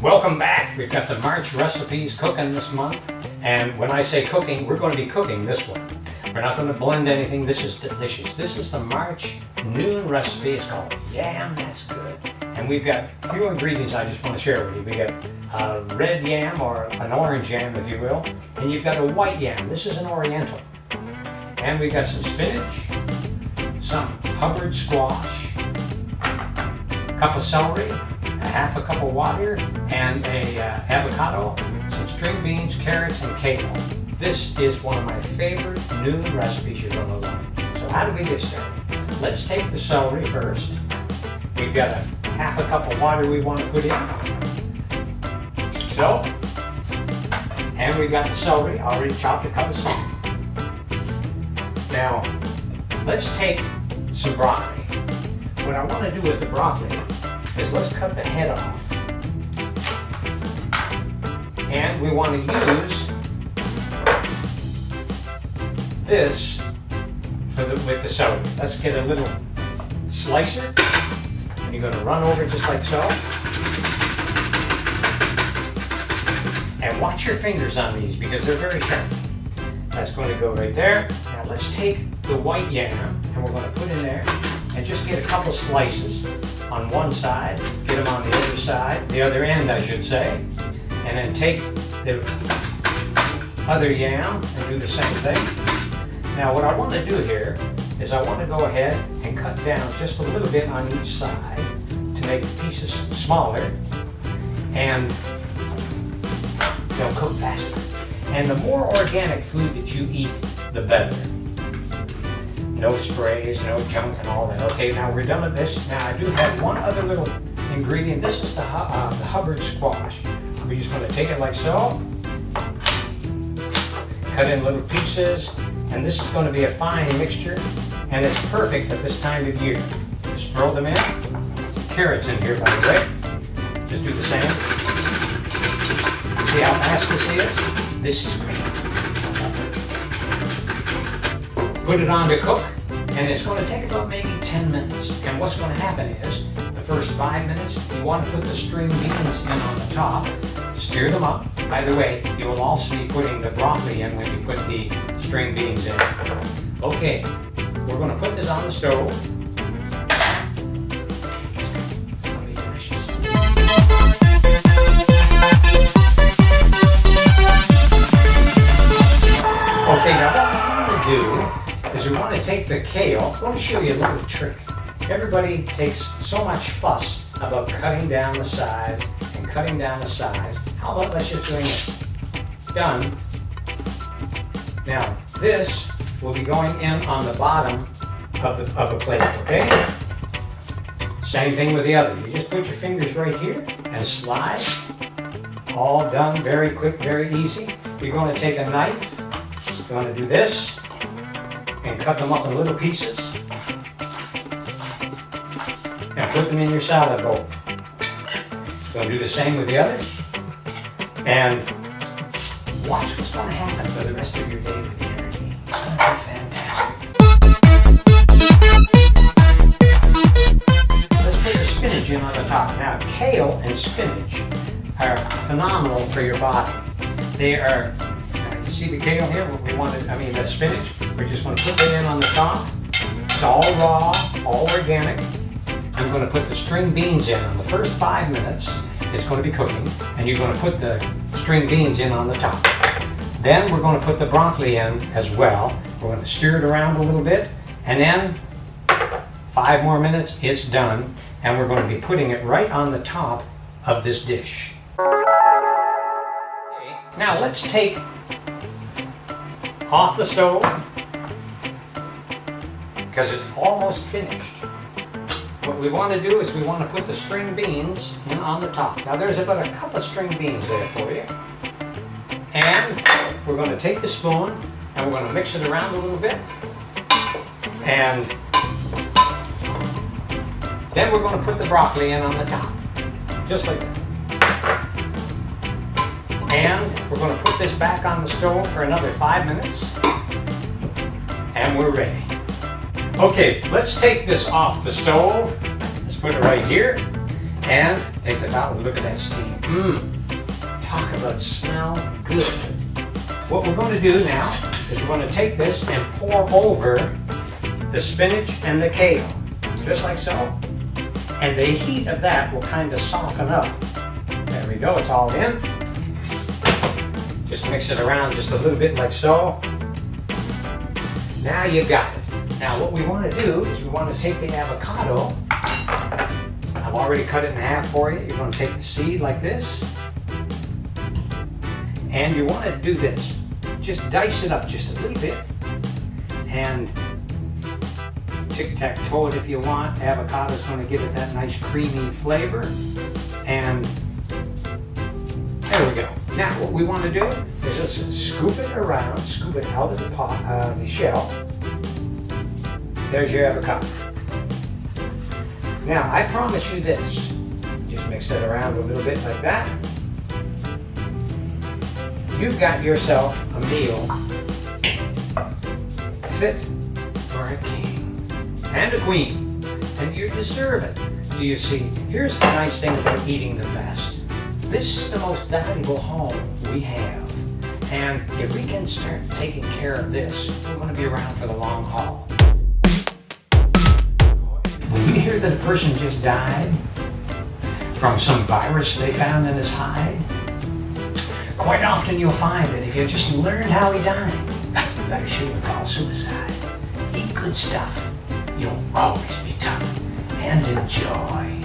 Welcome back. We've got the March recipes cooking this month, and when I say cooking, we're going to be cooking this one. We're not going to blend anything. This is delicious. This is the March noon recipe. It's called Yam That's Good, and we've got a few ingredients I just want to share with you. We got red yam, or an orange yam if you will, and you've got a white yam. This is an oriental, and we've got some spinach, some Hubbard squash, a cup of celery, a half a cup of water, and a avocado, some string beans, carrots, and kale. This is one of my favorite noon recipes you're going to love. So how do we get started? Let's take the celery first. We've got a half a cup of water we want to put in. So, and we've got the celery, already chopped, a cup of celery. Now, let's take some broccoli. What I want to do with the broccoli is let's cut the head off. And we want to use this with the celery. Let's get a little slicer, and you're going to run over just like so. And watch your fingers on these because they're very sharp. That's going to go right there. Now let's take the white yam and we're going to put in there and just get a couple slices on one side, get them on the other side, the other end I should say, and then take the other yam and do the same thing. Now what I want to do here is I want to go ahead and cut down just a little bit on each side to make the pieces smaller, and they'll cook faster. And the more organic food that you eat, the better. No sprays, no junk and all that. Okay, now we're done with this. Now I do have one other little ingredient. This is the Hubbard squash. We're just going to take it like so, cut in little pieces, and this is going to be a fine mixture, and it's perfect at this time of year. Just throw them in. Carrots in here, by the way. Just do the same. See how fast this is? This is great. Put it on to cook, and it's going to take about maybe 10 minutes. And what's going to happen is, the first 5 minutes, you want to put the string beans in on the top, stir them up. By the way, you will also be putting the broccoli in when you put the string beans in. Okay, we're going to put this on the stove. It's going to be delicious. Okay, now what we want to do is we want to take the kale. I want to show you a little trick. Everybody takes so much fuss about cutting down the sides and cutting down the sides. How about let's just bring it done. Now this will be going in on the bottom of a plate, okay? Same thing with the other. You just put your fingers right here and slide. All done, very quick, very easy. You're going to take a knife. You're going to do this and cut them up in little pieces. Now put them in your salad bowl. You're going to do the same with the others. And watch what's going to happen for the rest of your day with the energy. It's going to be fantastic. Let's put the spinach in on the top. Now, kale and spinach are phenomenal for your body. They are, you see the kale here? What we wanted, the spinach. We're just going to put that in on the top. It's all raw, all organic. I'm going to put the string beans in on the first 5 minutes. It's going to be cooking, and you're going to put the string beans in on the top. Then we're going to put the broccoli in as well. We're going to stir it around a little bit, and then 5 more minutes, it's done, and we're going to be putting it right on the top of this dish. Okay, now let's take off the stove, because it's almost finished. What we want to do is we want to put the string beans in on the top. Now there's about a cup of string beans there for you. And we're going to take the spoon and we're going to mix it around a little bit. And then we're going to put the broccoli in on the top. Just like that. And we're going to put this back on the stove for another 5 minutes. And we're ready. Okay, let's take this off the stove. Let's put it right here and take the top and look at that steam. Talk about smell good. What we're going to do now is we're going to take this and pour over the spinach and the kale, just like so. And the heat of that will kind of soften up. There we go, it's all in. Just mix it around just a little bit like so. Now you've got it. Now what we want to do is we want to take the avocado. I've already cut it in half for you. You're going to take the seed like this. And you want to do this. Just dice it up just a little bit. And tic-tac-toe it if you want. Avocado is going to give it that nice creamy flavor. And there we go. Now what we want to do is just scoop it around, scoop it out of the pot, the shell. There's your avocado. Now I promise you this. Just mix it around a little bit like that. You've got yourself a meal fit for a king and a queen, and you deserve it. Do you see? Here's the nice thing about eating the best. This is the most valuable home we have, and if we can start taking care of this, we're going to be around for the long haul. When you hear that a person just died from some virus they found in his hide, quite often you'll find that if you just learned how he died, you better shoot him, call suicide. Eat good stuff. You'll always be tough and enjoy.